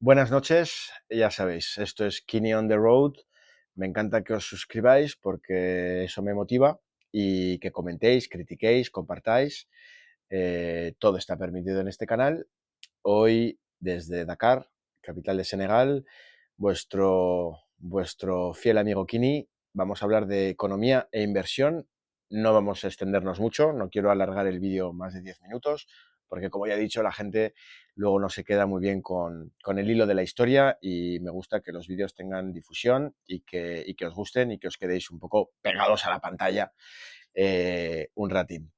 Buenas noches, ya sabéis, esto es Kini on the Road. Me encanta que os suscribáis porque eso me motiva y que comentéis, critiquéis, compartáis. Todo está permitido en este canal. Hoy, desde Dakar, capital de Senegal, vuestro fiel amigo Kini, vamos a hablar de economía e inversión. No vamos a extendernos mucho, no quiero alargar el vídeo más de 10 minutos, porque como ya he dicho, la gente luego no se queda muy bien con el hilo de la historia y me gusta que los vídeos tengan difusión y que os gusten y que os quedéis un poco pegados a la pantalla un ratín.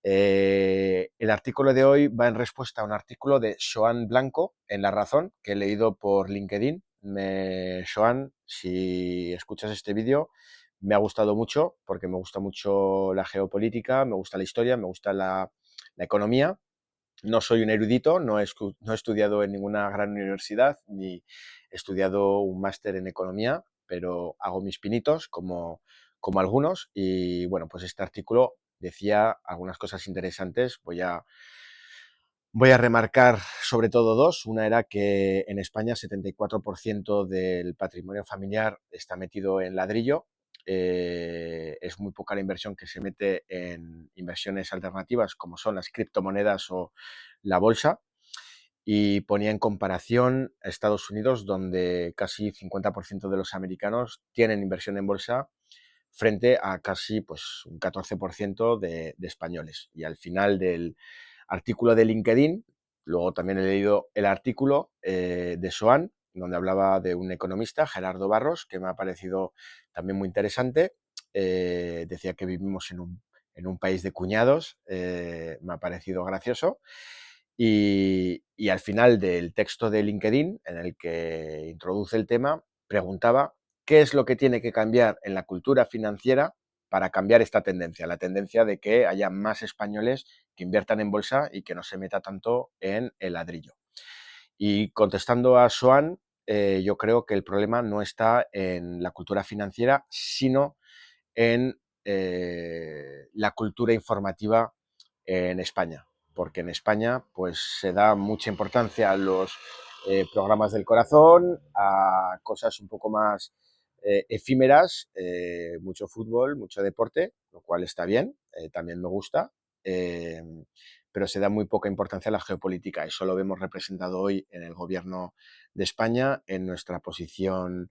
El artículo de hoy va en respuesta a un artículo de Joan Blanco en La Razón, que he leído por LinkedIn. Joan, si escuchas este vídeo, me ha gustado mucho porque me gusta mucho la geopolítica, me gusta la historia, me gusta la economía. No soy un erudito, no he estudiado en ninguna gran universidad, ni he estudiado un máster en economía, pero hago mis pinitos como algunos. Y bueno, pues este artículo decía algunas cosas interesantes. Voy a remarcar sobre todo dos. Una era que en España 74% del patrimonio familiar está metido en ladrillo. Es muy poca la inversión que se mete en inversiones alternativas como son las criptomonedas o la bolsa. Y ponía en comparación a Estados Unidos, donde casi 50% de los americanos tienen inversión en bolsa frente a casi pues, un 14% de españoles. Y al final del artículo de LinkedIn, luego también he leído el artículo de Soan, donde hablaba de un economista, Gerardo Barros, que me ha parecido también muy interesante. Decía que vivimos en un país de cuñados, me ha parecido gracioso. Y al final del texto de LinkedIn, en el que introduce el tema, preguntaba qué es lo que tiene que cambiar en la cultura financiera para cambiar esta tendencia, la tendencia de que haya más españoles que inviertan en bolsa y que no se meta tanto en el ladrillo. Y contestando a Soan, yo creo que el problema no está en la cultura financiera, sino en la cultura informativa en España, porque en España pues se da mucha importancia a los programas del corazón, a cosas un poco más efímeras, mucho fútbol, mucho deporte, lo cual está bien, también me gusta, eh, pero se da muy poca importancia a la geopolítica. Eso lo vemos representado hoy en el gobierno de España, en nuestra posición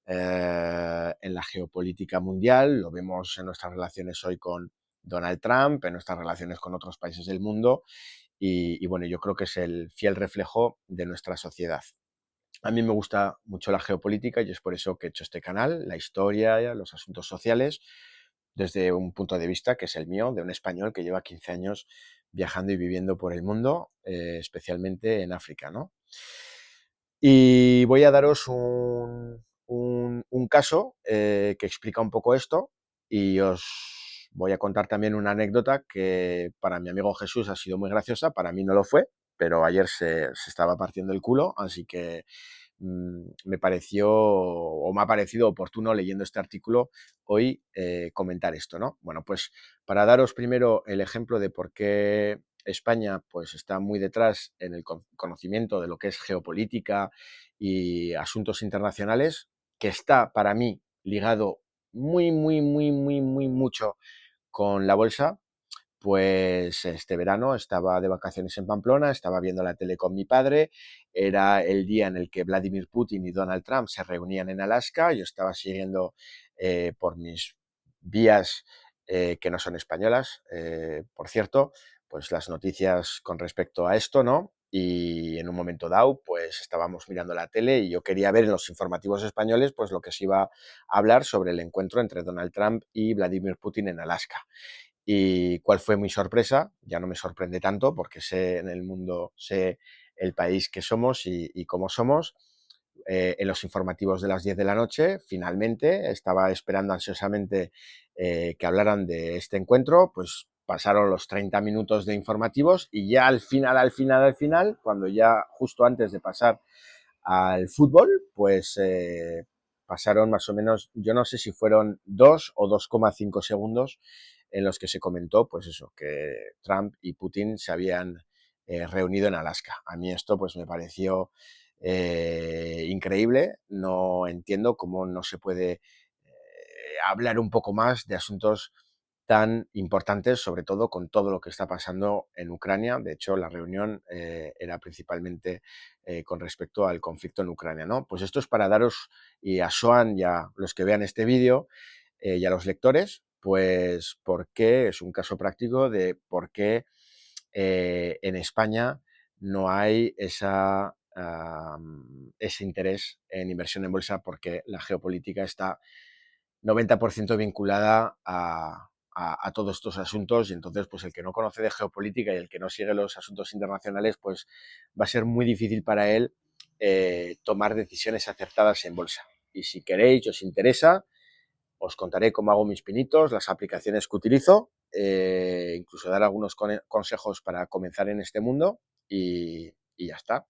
en la geopolítica mundial, lo vemos en nuestras relaciones hoy con Donald Trump, en nuestras relaciones con otros países del mundo y bueno, yo creo que es el fiel reflejo de nuestra sociedad. A mí me gusta mucho la geopolítica y es por eso que he hecho este canal, la historia, los asuntos sociales, desde un punto de vista que es el mío, de un español que lleva 15 años viajando y viviendo por el mundo, especialmente en África, ¿no? Y voy a daros un caso que explica un poco esto y os voy a contar también una anécdota que para mi amigo Jesús ha sido muy graciosa, para mí no lo fue, pero ayer se estaba partiendo el culo, así que me pareció o me ha parecido oportuno leyendo este artículo hoy comentar esto, ¿no? Bueno, pues para daros primero el ejemplo de por qué España pues está muy detrás en el conocimiento de lo que es geopolítica y asuntos internacionales, que está para mí ligado muy, muy, muy, muy, muy mucho con la bolsa. Pues este verano estaba de vacaciones en Pamplona, estaba viendo la tele con mi padre, era el día en el que Vladimir Putin y Donald Trump se reunían en Alaska, yo estaba siguiendo por mis vías que no son españolas, por cierto, pues las noticias con respecto a esto, ¿no? Y en un momento dado, pues estábamos mirando la tele y yo quería ver en los informativos españoles pues lo que se iba a hablar sobre el encuentro entre Donald Trump y Vladimir Putin en Alaska. ¿Y cuál fue mi sorpresa? Ya no me sorprende tanto porque sé en el mundo, sé el país que somos y cómo somos. En los informativos de las 10 de la noche, finalmente, estaba esperando ansiosamente que hablaran de este encuentro, pues pasaron los 30 minutos de informativos y ya al final, cuando ya justo antes de pasar al fútbol, pues pasaron más o menos, yo no sé si fueron 2 o 2,5 segundos en los que se comentó, pues eso, que Trump y Putin se habían reunido en Alaska. A mí esto pues me pareció increíble. No entiendo cómo no se puede hablar un poco más de asuntos tan importantes, sobre todo con todo lo que está pasando en Ucrania. De hecho, la reunión era principalmente con respecto al conflicto en Ucrania, ¿no? Pues esto es para daros, y a Soan y a los que vean este vídeo, y a los lectores, pues por qué es un caso práctico de por qué en España no hay ese interés en inversión en bolsa, porque la geopolítica está 90% vinculada a todos estos asuntos, y entonces pues el que no conoce de geopolítica y el que no sigue los asuntos internacionales, pues va a ser muy difícil para él tomar decisiones acertadas en bolsa. Y si queréis, os interesa, os contaré cómo hago mis pinitos, las aplicaciones que utilizo, incluso dar algunos consejos para comenzar en este mundo, y ya está.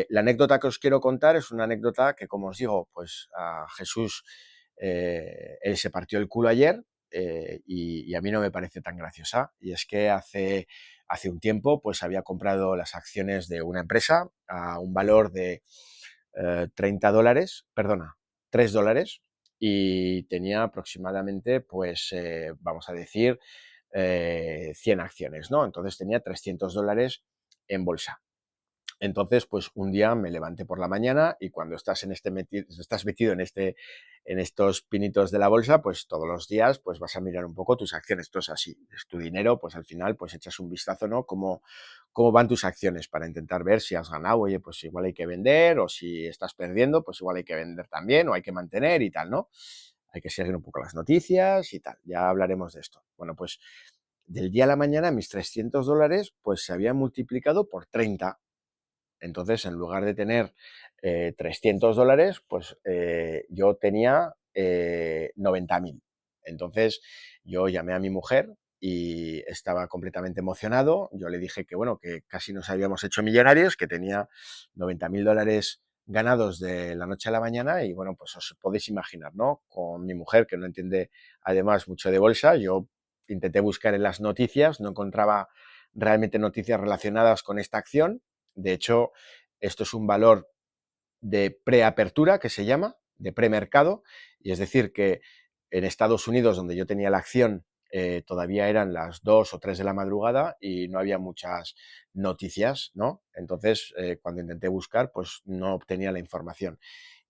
La anécdota que os quiero contar es una anécdota que, como os digo, pues a Jesús él se partió el culo ayer, y a mí no me parece tan graciosa. Y es que hace un tiempo pues había comprado las acciones de una empresa a un valor de $30, perdona, $3, y tenía aproximadamente, pues vamos a decir, 100 acciones, ¿no? Entonces tenía $300 en bolsa. Entonces, pues un día me levanté por la mañana, y cuando estás estás metido en estos pinitos de la bolsa, pues todos los días pues vas a mirar un poco tus acciones. Esto es así, es tu dinero, pues al final pues echas un vistazo, ¿no? Cómo van tus acciones, para intentar ver si has ganado, oye, pues igual hay que vender, o si estás perdiendo, pues igual hay que vender también, o hay que mantener y tal, ¿no? Hay que seguir un poco las noticias y tal, ya hablaremos de esto. Bueno, pues del día a la mañana mis $300 pues se habían multiplicado por 30. Entonces, en lugar de tener $300, pues yo tenía 90.000. Entonces, yo llamé a mi mujer y estaba completamente emocionado. Yo le dije que, bueno, que casi nos habíamos hecho millonarios, que tenía $90.000 ganados de la noche a la mañana. Y bueno, pues os podéis imaginar, ¿no? Con mi mujer, que no entiende además mucho de bolsa, yo intenté buscar en las noticias, no encontraba realmente noticias relacionadas con esta acción. De hecho, esto es un valor de preapertura, que se llama, de premercado, y es decir que en Estados Unidos, donde yo tenía la acción, todavía eran las 2 o 3 de la madrugada y no había muchas noticias, ¿no? Entonces, cuando intenté buscar, pues no obtenía la información.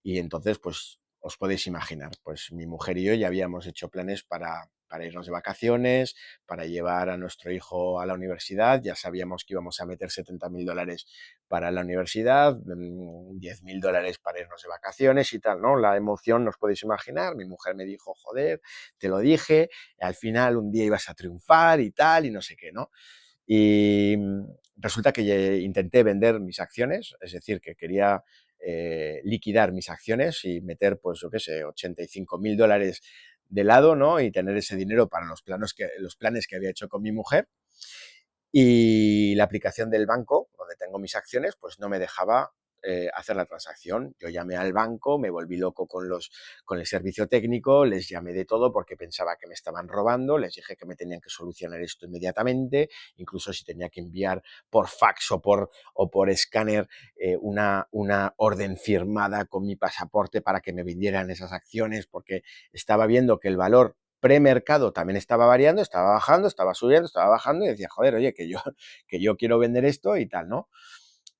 Y entonces, pues os podéis imaginar, pues mi mujer y yo ya habíamos hecho planes para irnos de vacaciones, para llevar a nuestro hijo a la universidad. Ya sabíamos que íbamos a meter $70.000 para la universidad, $10.000 para irnos de vacaciones y tal, ¿no? La emoción, os podéis imaginar. Mi mujer me dijo, joder, te lo dije, al final un día ibas a triunfar y tal, y no sé qué, ¿no? Y resulta que intenté vender mis acciones, es decir, que quería liquidar mis acciones y meter, pues yo qué sé, $85.000 de lado, ¿no? Y tener ese dinero para los planes que había hecho con mi mujer. Y la aplicación del banco, donde tengo mis acciones, pues no me dejaba hacer la transacción. Yo llamé al banco, me volví loco con el servicio técnico, les llamé de todo porque pensaba que me estaban robando, les dije que me tenían que solucionar esto inmediatamente, incluso si tenía que enviar por fax o por escáner una orden firmada con mi pasaporte para que me vendieran esas acciones, porque estaba viendo que el valor premercado también estaba variando, estaba bajando, estaba subiendo, estaba bajando, y decía, joder, oye, que yo quiero vender esto y tal, ¿no?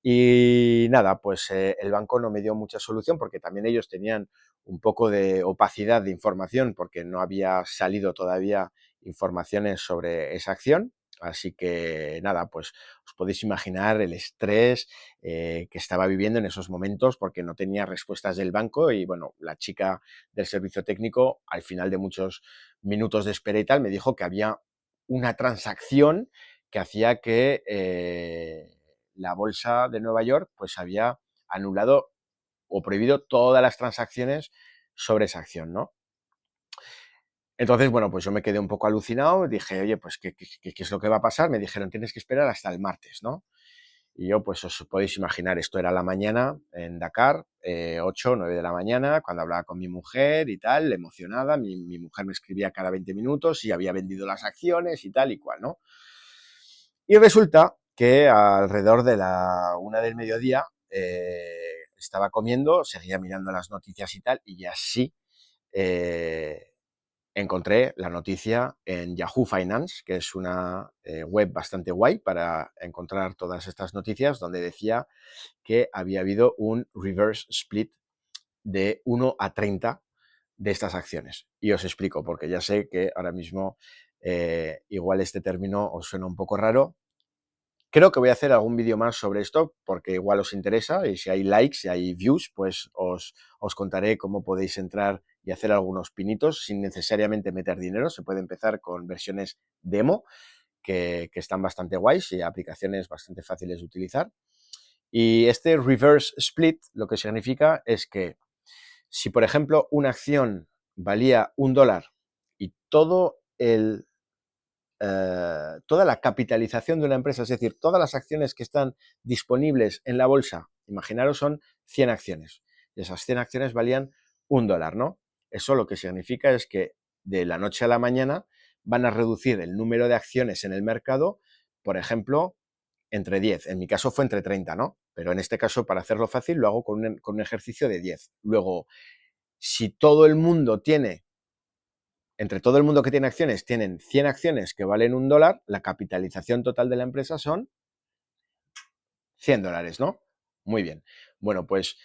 Y nada, pues el banco no me dio mucha solución, porque también ellos tenían un poco de opacidad de información, porque no había salido todavía informaciones sobre esa acción. Así que nada, pues os podéis imaginar el estrés que estaba viviendo en esos momentos, porque no tenía respuestas del banco. Y bueno, la chica del servicio técnico, al final de muchos minutos de espera y tal, me dijo que había una transacción que hacía que la bolsa de Nueva York pues había anulado o prohibido todas las transacciones sobre esa acción, ¿no? Entonces, bueno, pues yo me quedé un poco alucinado, dije, oye, pues ¿qué es lo que va a pasar? Me dijeron, tienes que esperar hasta el martes, ¿no? Y yo, pues os podéis imaginar, esto era la mañana en Dakar, 8 o 9 de la mañana, cuando hablaba con mi mujer y tal, emocionada. Mi mujer me escribía cada 20 minutos si había vendido las acciones y tal y cual, ¿no? Y resulta que alrededor de la 1 del mediodía estaba comiendo, seguía mirando las noticias y tal, y así encontré la noticia en Yahoo Finance, que es una web bastante guay para encontrar todas estas noticias, donde decía que había habido un reverse split de 1 a 30 de estas acciones. Y os explico, porque ya sé que ahora mismo igual este término os suena un poco raro. Creo que voy a hacer algún vídeo más sobre esto, porque igual os interesa, y si hay likes, si hay views, pues os contaré cómo podéis entrar y hacer algunos pinitos sin necesariamente meter dinero. Se puede empezar con versiones demo, que están bastante guays y aplicaciones bastante fáciles de utilizar. Y este reverse split lo que significa es que si, por ejemplo, una acción valía $1 y toda la capitalización de una empresa, es decir, todas las acciones que están disponibles en la bolsa, imaginaros, son 100 acciones. Y esas 100 acciones valían $1, ¿no? Eso lo que significa es que de la noche a la mañana van a reducir el número de acciones en el mercado, por ejemplo, entre 10. En mi caso fue entre 30, ¿no? Pero en este caso, para hacerlo fácil, lo hago con un ejercicio de 10. Luego, si todo el mundo tiene, entre todo el mundo que tiene acciones, tienen 100 acciones que valen $1, la capitalización total de la empresa son $100, ¿no? Muy bien. Bueno, pues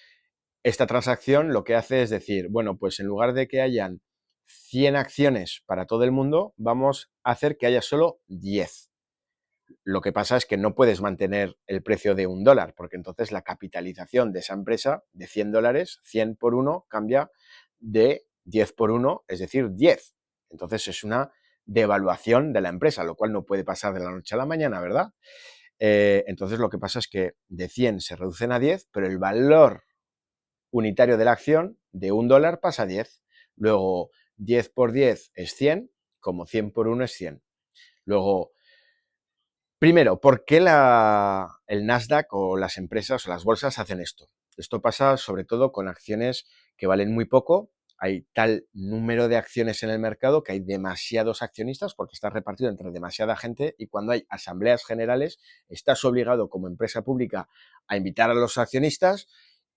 esta transacción lo que hace es decir, bueno, pues en lugar de que hayan 100 acciones para todo el mundo, vamos a hacer que haya solo 10. Lo que pasa es que no puedes mantener el precio de $1, porque entonces la capitalización de esa empresa de $100, 100 por 1 cambia de 10 por 1, es decir, 10. Entonces es una devaluación de la empresa, lo cual no puede pasar de la noche a la mañana, ¿verdad? Entonces lo que pasa es que de 100 se reducen a 10, pero el valor unitario de la acción de $1 pasa a 10. Luego 10 por 10 es 100, como 100 por 1 es 100. Luego, primero, ¿por qué el Nasdaq o las empresas o las bolsas hacen esto? Esto pasa sobre todo con acciones que valen muy poco. Hay tal número de acciones en el mercado que hay demasiados accionistas porque está repartido entre demasiada gente, y cuando hay asambleas generales estás obligado como empresa pública a invitar a los accionistas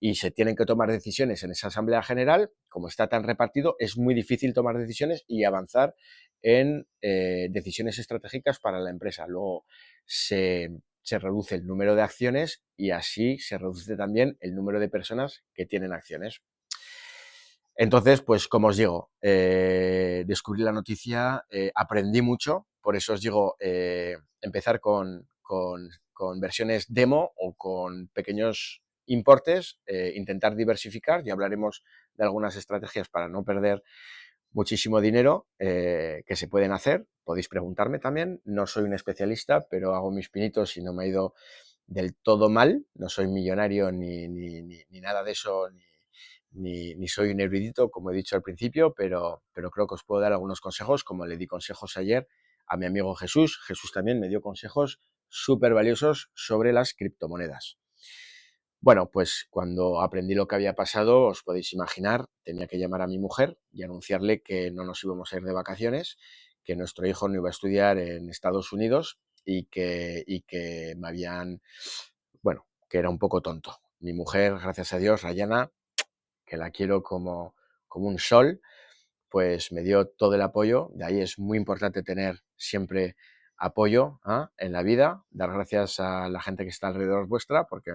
y se tienen que tomar decisiones en esa asamblea general. Como está tan repartido, es muy difícil tomar decisiones y avanzar en decisiones estratégicas para la empresa. Luego se reduce el número de acciones y así se reduce también el número de personas que tienen acciones. Entonces, pues como os digo, descubrí la noticia, aprendí mucho, por eso os digo, empezar con versiones demo o con pequeños importes, intentar diversificar, y hablaremos de algunas estrategias para no perder muchísimo dinero que se pueden hacer. Podéis preguntarme también, no soy un especialista, pero hago mis pinitos y no me ha ido del todo mal. No soy millonario ni nada de eso, ni soy un erudito, como he dicho al principio, pero creo que os puedo dar algunos consejos, como le di consejos ayer a mi amigo Jesús. Jesús también me dio consejos súper valiosos sobre las criptomonedas. Bueno, pues cuando aprendí lo que había pasado, os podéis imaginar, tenía que llamar a mi mujer y anunciarle que no nos íbamos a ir de vacaciones, que nuestro hijo no iba a estudiar en Estados Unidos y que me habían, bueno, que era un poco tonto. Mi mujer, gracias a Dios, Rayana, que la quiero como un sol, pues me dio todo el apoyo. De ahí es muy importante tener siempre apoyo en la vida, dar gracias a la gente que está alrededor vuestra, porque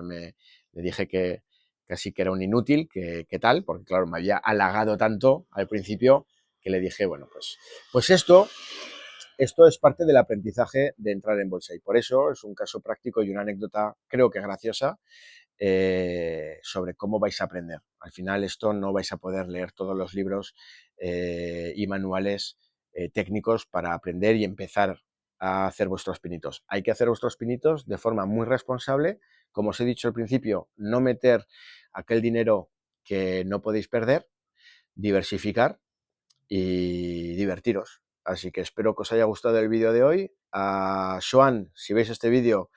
le dije que casi que era un inútil, que tal, porque claro, me había halagado tanto al principio que le dije, bueno, pues esto es parte del aprendizaje de entrar en bolsa, y por eso es un caso práctico y una anécdota, creo que graciosa, sobre cómo vais a aprender. Al final esto no vais a poder leer todos los libros y manuales técnicos para aprender y empezar a hacer vuestros pinitos. Hay que hacer vuestros pinitos de forma muy responsable. Como os he dicho al principio, no meter aquel dinero que no podéis perder, diversificar y divertiros. Así que espero que os haya gustado el vídeo de hoy. A Joan, si veis este vídeo,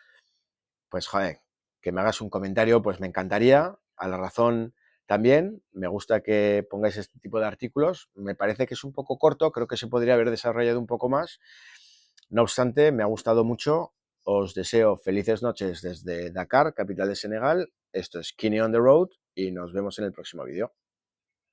pues joder, que me hagas un comentario, pues me encantaría. A La Razón también, me gusta que pongáis este tipo de artículos. Me parece que es un poco corto, creo que se podría haber desarrollado un poco más. No obstante, me ha gustado mucho. Os deseo felices noches desde Dakar, capital de Senegal. Esto es Kini on the Road y nos vemos en el próximo vídeo.